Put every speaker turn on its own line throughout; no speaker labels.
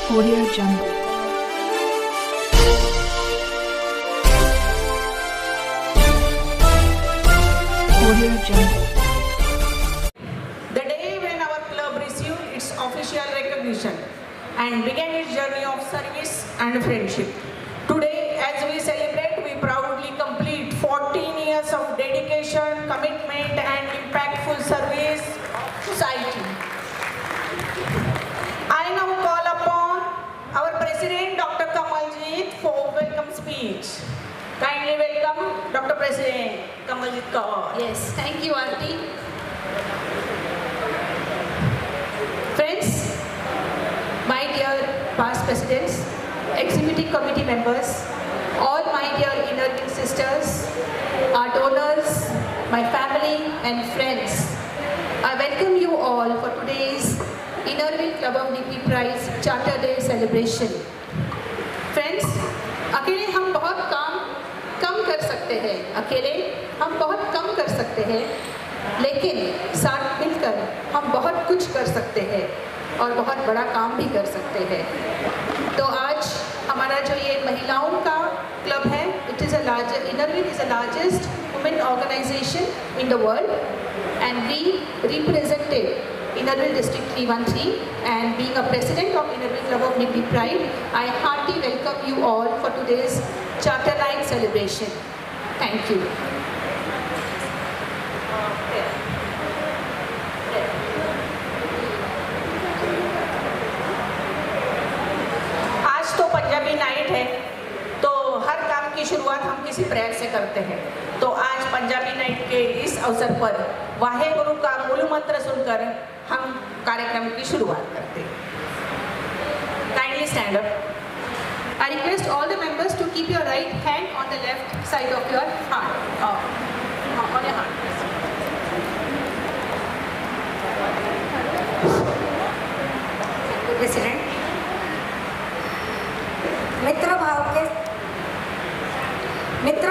Audio Jungle. Audio Jungle.
The day when our club received its official recognition and began its journey of service and friendship. Today, as we celebrate, we proudly complete 14 years of dedication, commitment and impactful service to society. I now call upon our President Dr. Kamaljeet for welcome speech. Kindly welcome Dr. President Kamaljeet Kaur.
Yes, thank you, Auntie. Friends, my dear past presidents, executive committee members, all my dear inner wheel sisters, our donors, my family and friends, I welcome you all for today's Inner Wheel Club of Nifty Prize Charter Day celebration. Friends, अकेले हम बहुत कम कर सकते हैं, अकेले हम बहुत कम कर सकते हैं, लेकिन साथ मिलकर हम बहुत कुछ कर सकते हैं और बहुत बड़ा काम भी कर सकते हैं। तो आज हमारा जो ये महिलाओं का क्लब है, Inner Wheel is the largest women organization in the world, and we represented Inner Wheel District 313, and being a president of Inner Wheel Club of Nifty Pride, I heartily welcome you all for today's Charter Night celebration. Thank you.
आज तो Punjabi night है, तो हर काम की शुरुआत हम किसी prayer से करते हैं। तो आज पंजाबी नाइट के इस अवसर पर वाहे गुरु का मूल मंत्र सुनकर हम कार्यक्रम की शुरुआत करते हैं। Kindly stand up.
I request all the members to keep your right hand on the left side of your heart. On your heart.
President, मित्र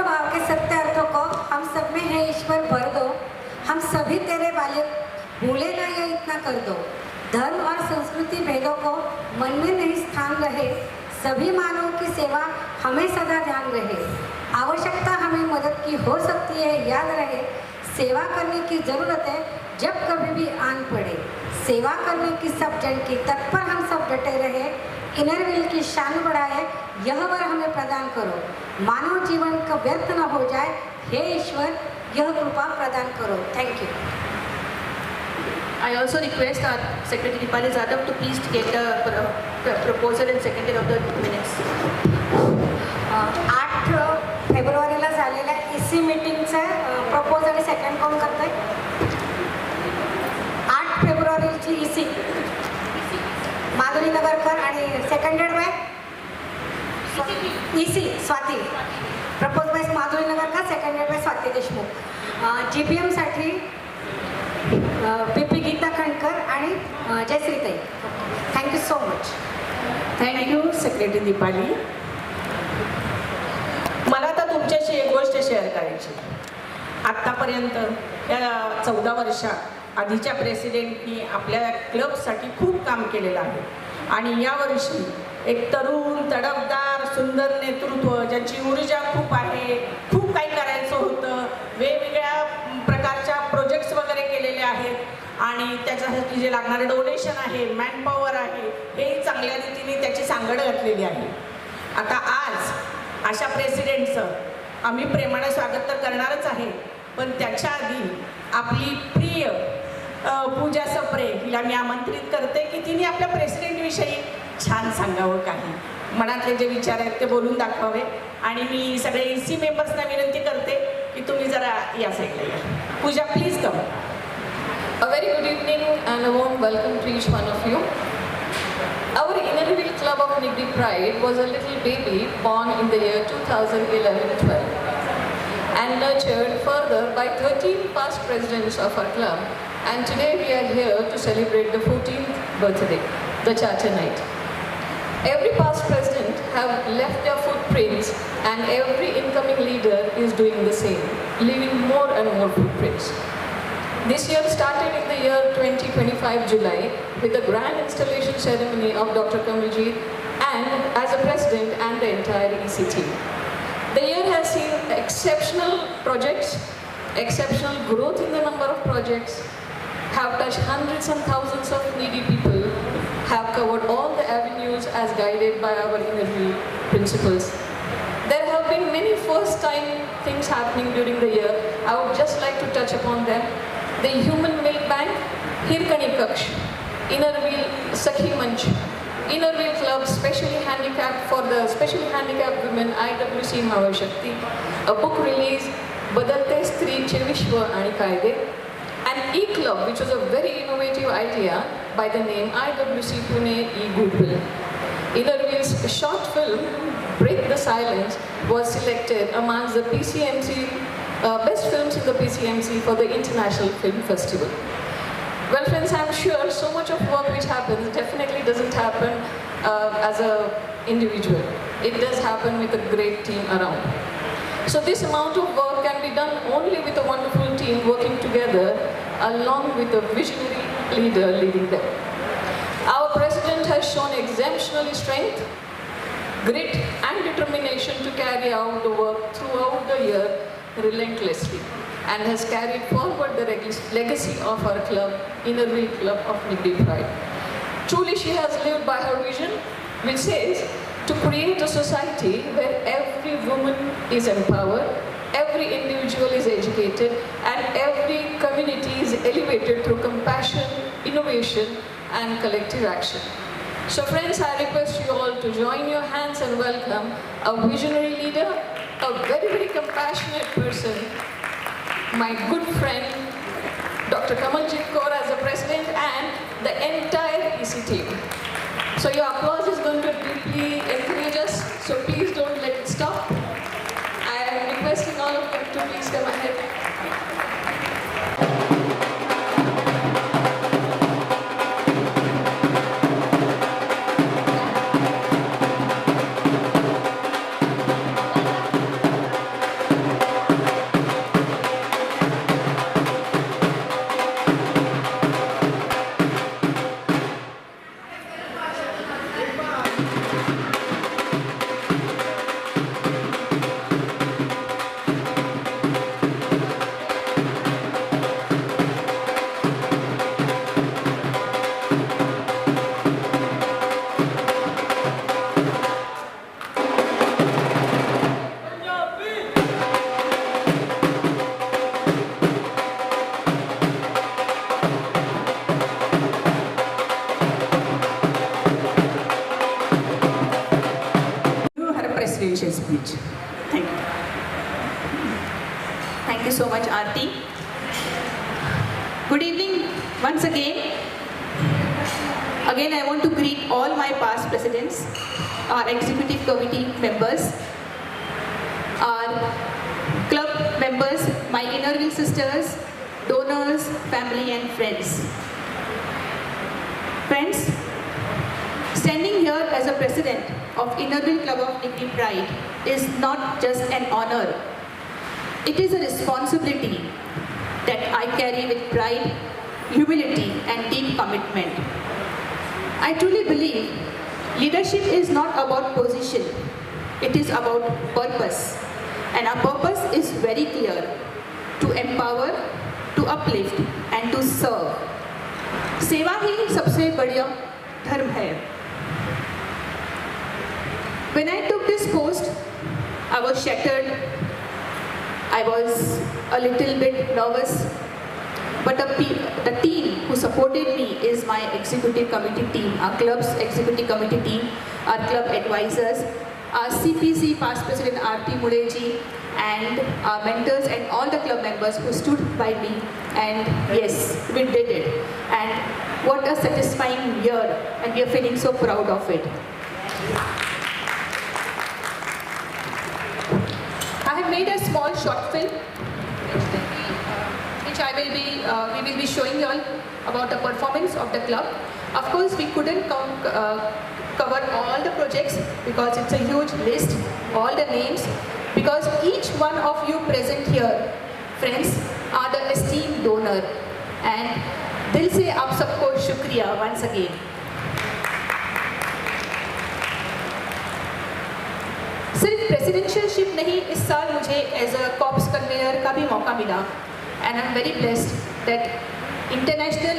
भाव के सत्य अर्थों को हम सब में है ईश्वर भर दो, हम सभी तेरे वाले भूले ना ये इतना कर दो, धर्म और संस्कृति भेदों को मन में नहीं स्थान रहे, सभी मानवों की सेवा हमें सदा ध्यान रहे, आवश्यकता हमें मदद की हो सकती है याद रहे, सेवा करने की ज़रूरत है जब कभी भी आन पड़े, सेवा करने की सब जन की तत्पर हम सब डटे रहे, इनर व्हील की शान बढ़ाए यह वर हमें प्रदान करो, मानव जीवन का व्यर्थ न हो जाए, हे ईश्वर यह कृपा प्रदान करो। Thank you.
I also request our Secretary Dipali Jadhav to please get the proposal and seconded of the minutes.
8 फेब्रुवारीला झालेल्या इसी मीटिंगचं प्रपोज आणि सेकंड कोण करतंय? 8 फेब्रुवारीची इसी माधुरी नगरकर आणि सेकंडेड बाय इसी Swati, propose by Madhuri Nagarkar, seconded by Swati Deshmukh. GPM साठी PP गीता खंडकर आणि जयश्रीताई। Thank you so much.
Thank you secretary Deepali. मला आता तुमच्याशी एक गोष्ट शेअर करायची। आत्तापर्यंत या 14 वर्षात आधीच्या प्रेसिडेंटनी आपल्या क्लबसाठी खूप काम केलेलं आहे आणि यावर्षी एक तरुण तडफदार सुंदर नेतृत्व, ज्याची ऊर्जा खूप आहे, खूप काही करायचं होतं, वेगवेगळ्या प्रकारच्या प्रोजेक्ट्स वगैरे केलेले आहेत आणि त्याच्यासाठी जे लागणारे डोनेशन आहे, मॅनपॉवर आहे, हे चांगल्या रीतीने त्याची सांगड घातलेली आहे। आता आज अशा प्रेसिडेंटचं आम्ही प्रेमाने स्वागत तर करणारच आहे, पण त्याच्या आधी आपली प्रिय पूजा सप्रे हिला मी आमंत्रित करते की तिने आपल्या प्रेसिडेंटविषयी छान सांगावं, काही मनातले जे विचार आहेत ते बोलून दाखवावे आणि मी सगळे EC मेंबर्सना विनंती करते की तुम्ही जरा या साईडला या। Pooja please come.
A very good evening and a warm welcome to each one of you. Our Inner Wheel Club of Nifty Pride was a little baby born in the year 2011-12 and nurtured further by 13 past presidents of our club, and today we are here to celebrate the 14th birthday, the Charter Night. Every past president have left their footprints and every incoming leader is doing the same, leaving more and more footprints. This year started in the year 2025 July with a grand installation ceremony of Dr. Kamaljeet and as a president and the entire EC team. The year has seen exceptional projects, exceptional growth in the number of projects, have touched hundreds and thousands of needy people, have covered all the avenues as guided by our inner principles. There have been many first-time things happening during the year. I would just like to touch upon them. The Human Milk Bank, Hirkani Kaksh, Inner Wheel Sakhi Manch, Inner Wheel Club, specially handicapped for the specially handicapped women, IWC Mahashakti, a book release, Badalte Striche Vishwa Ani Kaide, an e-club which was a very innovative idea by the name IWC Pune E-Goodwill. Inner Wheel's short film, Break the Silence, was selected amongst the PCMC, best films in the PCMC for the International Film Festival. Well friends, I'm sure so much of work which happens definitely doesn't happen as an individual. It does happen with a great team around. So this amount of work can be done only with a wonderful team working together along with a visionary leader leading them. Our president has shown exceptional strength, grit and determination to carry out the work throughout the year relentlessly and has carried forward the legacy of our club, Inner Wheel Club of Nigdi Pride. Truly she has lived by her vision, which says to create a society where every woman is empowered, every individual is educated and every community is elevated through compassion, innovation and collective action. So friends, I request you all to join your hands and welcome a visionary leader, a very, very compassionate person, my good friend, Dr. Kamaljeet Kaur as the president and the entire EC team. So your applause is going to deeply encourage us, so please don't let it stop. I am requesting all of you to please come ahead.
Presidential speech. Thank you.
Thank you so much, Aarti. Good evening once again. Again, I want to greet all my past presidents, our executive committee members, our club members, my Inner Wheel sisters, donors, family and friends. Friends, standing here as a president of Inner Wheel Club of Nigdi Pride is not just an honor. It is a responsibility that I carry with pride, humility and deep commitment. I truly believe leadership is not about position. It is about purpose. And our purpose is very clear: to empower, to uplift and to serve. सेवा ही सबसे बड़ा धर्म है. When I took this post, I was shattered. I was a little bit nervous. But the team who supported me is my executive committee team, our club's executive committee team, our club advisors, our CPC past president Aarti Muleji, and our mentors and all the club members who stood by me. And yes, we did it. And what a satisfying year, and we are feeling so proud of it. I have made a small short film, which we will be showing you all about the performance of the club. Of course, we couldn't cover all the projects because it's a huge list, all the names, because each one of you present here, friends, are the esteemed donor. And दिल से आप सबको शुक्रिया once again. सिर्फ प्रेसिडेंशियलशिप नहीं, इस साल मुझे एज अ कॉप्स कन्वेयर का भी मौका मिला and I am very blessed that international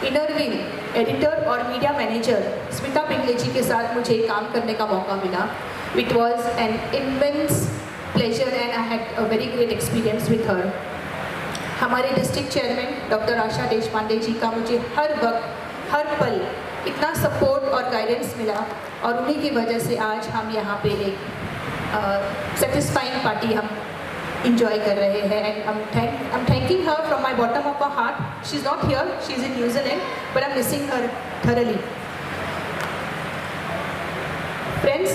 inner wing editor और मीडिया मैनेजर स्मिता पिंगले जी के साथ मुझे काम करने का मौका मिला। It was an immense pleasure and I had a very great experience with her. हमारे डिस्ट्रिक्ट चेयरमैन डॉक्टर आशा देशपांडे जी का मुझे हर वक्त हर पल इतना सपोर्ट और गाइडेंस मिला और उन्हीं की वजह से आज हम यहाँ पे एक सेटिस्फाइंग पार्टी हम इंजॉय कर रहे हैं and I am thanking her from my bottom of a heart. She is not here, she is in New Zealand, but I am missing her thoroughly. Friends,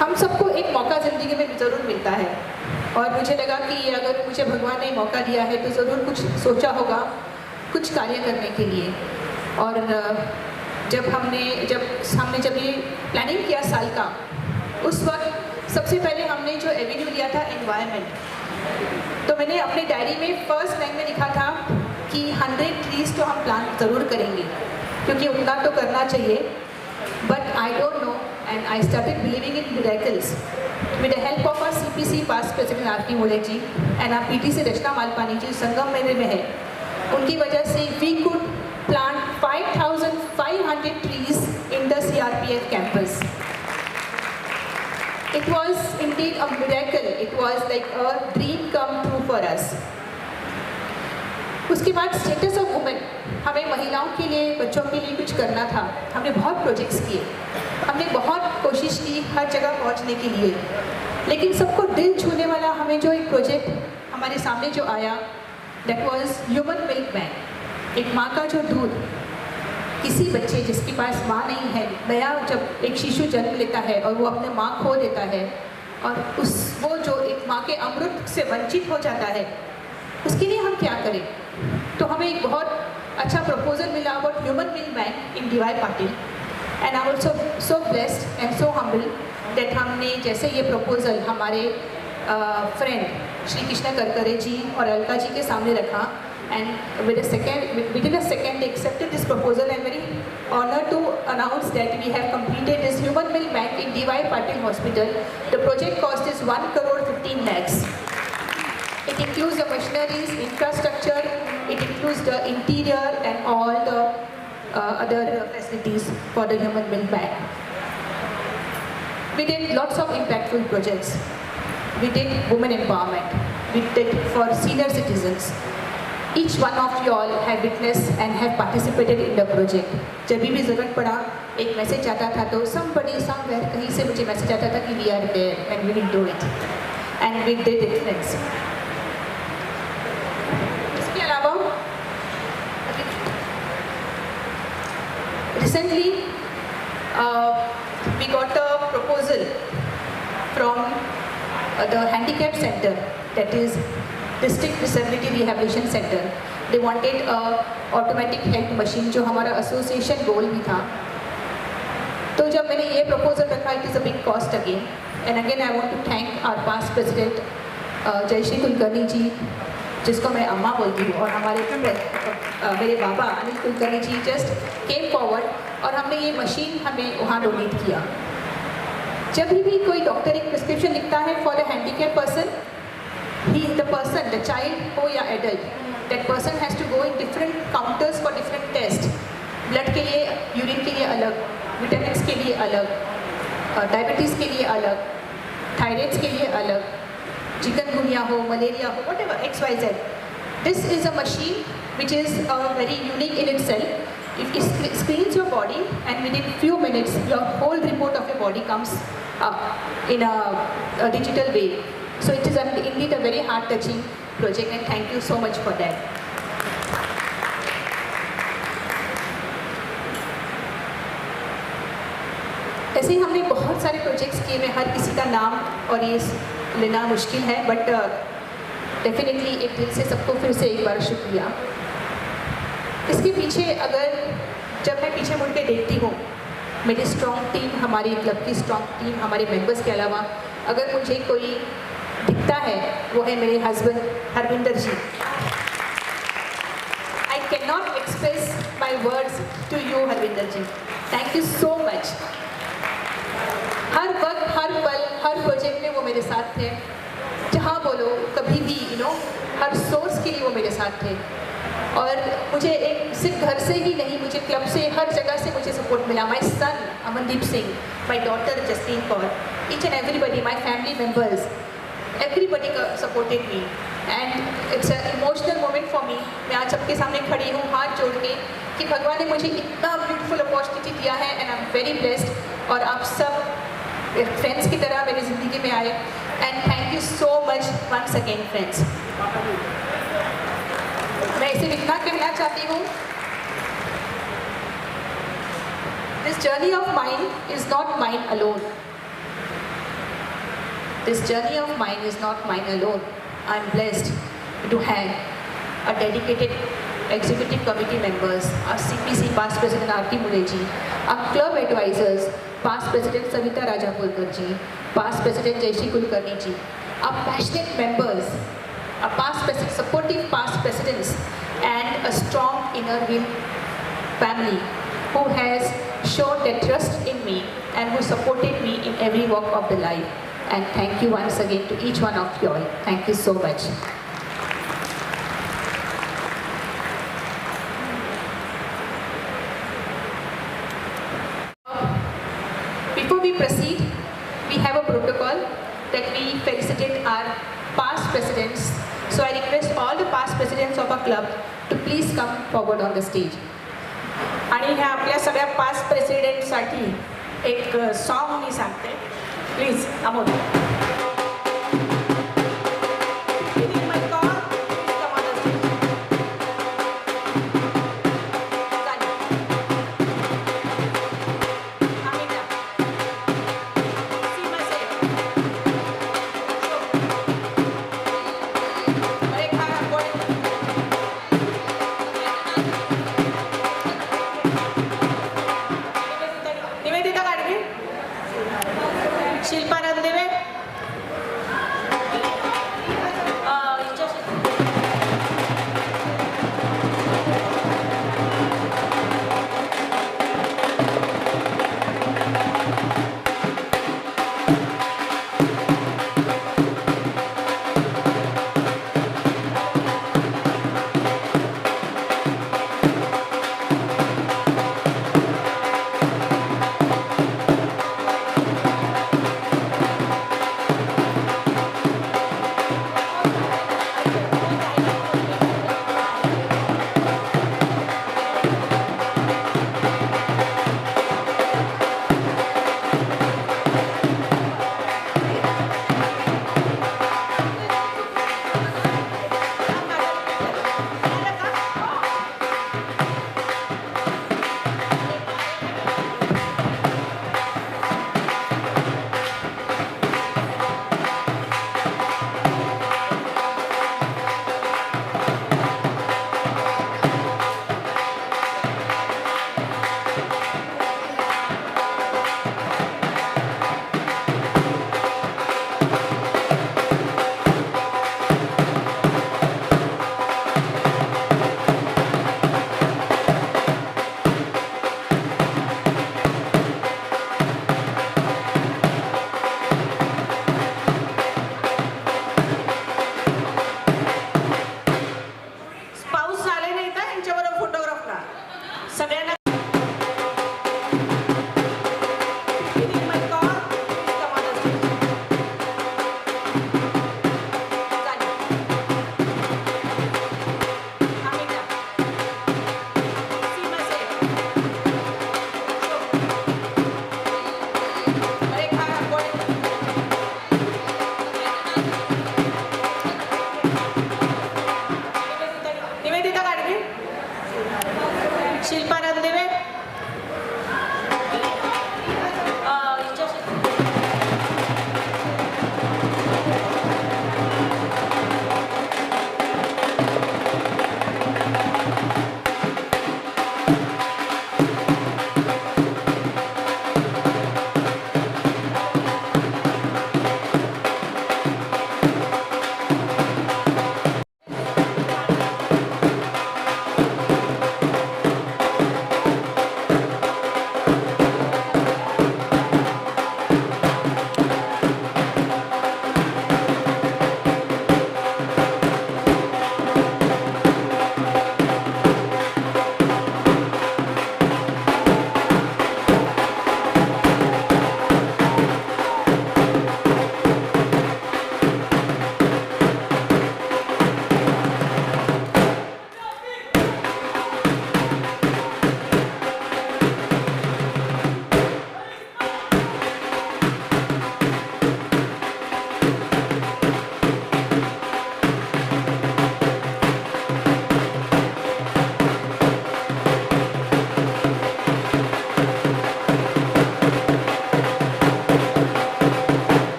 हम सबको एक मौका ज़िंदगी में ज़रूर मिलता है और मुझे लगा कि अगर मुझे भगवान ने मौका दिया है तो ज़रूर कुछ सोचा होगा कुछ कार्य करने के लिए। और जब हमने जब ये प्लानिंग किया साल का, उस वक्त सबसे पहले हमने जो एवेन्यू लिया था एनवायरनमेंट, तो मैंने अपने डायरी में फर्स्ट लाइन में लिखा था कि 100 ट्रीज तो हम प्लांट ज़रूर करेंगे क्योंकि उतना तो करना चाहिए। But I don't know and I started believing in miracles with the help of our CPC past president Aarti Mole ji and our PTC Rachna Malpani ji Sangam मेले में है, उनकी वजह से we could plant 5,500 trees in the CRPF campus. It was indeed a miracle. It was like a dream come true for us. उसके बाद status of women, हमें महिलाओं के लिए, बच्चों के लिए कुछ करना था। हमने बहुत प्रोजेक्ट्स किए, हमने बहुत कोशिश की हर जगह पहुंचने के लिए, लेकिन सबको दिल छूने वाला हमें जो एक प्रोजेक्ट हमारे सामने जो आया, that was human milk bank. एक माँ का जो दूध, किसी बच्चे जिसके पास माँ नहीं है, नया जब एक शिशु जन्म लेता है और वो अपने माँ खो देता है और वो जो एक माँ के अमृत से वंचित हो जाता है, उसके लिए हम क्या करें। तो हमें एक बहुत अच्छा प्रपोजल मिला about human milk bank in DY Patil and I also so blessed and so humble that हमने जैसे ये प्रपोजल हमारे फ्रेंड श्री कृष्ण करकरे जी और अलका जी के सामने रखा and within a second they accepted this proposal. I'm very honored to announce that we have completed this human milk bank in DY Patil Hospital. The project cost is 1,15 lakhs. It includes the machineries, infrastructure, it includes the interior and all the other facilities for the human milk bank. We did lots of impactful projects. We did women empowerment. We did for senior citizens. Each one of you all have witnessed and have participated in the project. जब भी ज़रूरत पड़ा, एक message आता था तो somebody somewhere कहीं से मुझे मैसेज आता था कि we are there and we will do it, and we did it, friends. इसके अलावा recently we got a proposal from the handicap center, that is district disability rehabilitation centre. They wanted automatic health machine, जो हमारा association गोल भी था। तो जब मैंने ये प्रपोजल रखा, it is a big cost again and again I want to thank our past president Jayashree Kulkarni ji, जिसको मैं अम्मा बोलती हूँ, और हमारे मेरे बाबा Anil Kulkarni ji just came forward और हमने ये मशीन हमें वहाँ डोनेट किया। जब भी कोई डॉक्टर एक प्रिस्क्रिप्शन लिखता है for a handicap person, the child हो या adult, that person has to go in different counters for different tests. Blood के लिए, यूरिन के लिए अलग, विटामिन्स के लिए अलग, डायबिटीज़ के लिए अलग, थायराइड्स के लिए अलग, चिकनगुनिया हो, मलेरिया हो, whatever, XYZ. This is a machine which is very unique in itself. It screens your body and within few minutes your whole report of your body comes up in a digital way. So it is indeed a very heart-touching project and thank you so much for that. ऐसे ही हमने बहुत सारे projects किए, मैं हर किसी का नाम और ये लेना मुश्किल है, बट डेफिनेटली एक दिल से सबको फिर से एक बार शुक्रिया। इसके पीछे अगर जब मैं पीछे मुड़ के देखती हूँ, मेरी स्ट्रॉन्ग टीम, हमारी क्लब की स्ट्रॉन्ग टीम, हमारे मेंबर्स के अलावा अगर मुझे कोई दिखता है वो है मेरे husband Harvinder ji. my words to you, Harvinder ji. Thank you so much. हर वक्त, हर पल, हर प्रोजेक्ट में वो मेरे साथ थे. जहाँ बोलो, कभी भी, हर सोर्स के लिए वो मेरे साथ थे. और मुझे एक सिर्फ घर से ही नहीं, मुझे क्लब से, हर जगह से मुझे सपोर्ट मिला. My son Amandeep Singh, my daughter Jasleen Kaur, each and everybody, my family members, everybody supported me and it's an emotional moment for me. मैं आज सबके सामने खड़ी हूँ हाथ जोड़ के कि भगवान ने मुझे इतना ब्यूटीफुल अपॉर्चुनिटी दिया है and I'm very blessed. और आप सब फ्रेंड्स की तरह मेरी ज़िंदगी में आए and thank you so much once again friends. मैं इसे इतना कहना चाहती हूँ, this journey of mine is not mine alone. This journey of mine is not mine alone. I am blessed to have a dedicated executive committee members, our CPC past president R.T. Muleji, our club advisors, past president Savita Rajapurkar ji, past president Jayashree Kulkarni ji, our passionate members, our past president, supportive past presidents, and a strong inner wheel family who has shown their trust in me and who supported me in every walk of the life. And thank you once again to each one of you all. Thank you so much. Before we proceed, we have a protocol that we felicitate our past presidents. So I request all the past presidents of our club to please come forward on the stage.
आणि ह्या आपल्या सगळ्या past प्रेसिडेंटसाठी एक song मी सांगते. Please Amol. Shilpa Ranadive,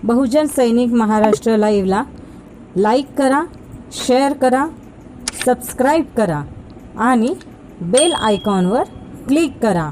बहुजन सैनिक महाराष्ट्र लाईव्हला like करा, share करा, सबस्क्राईब करा आणि बेल आयकॉनवर क्लिक करा.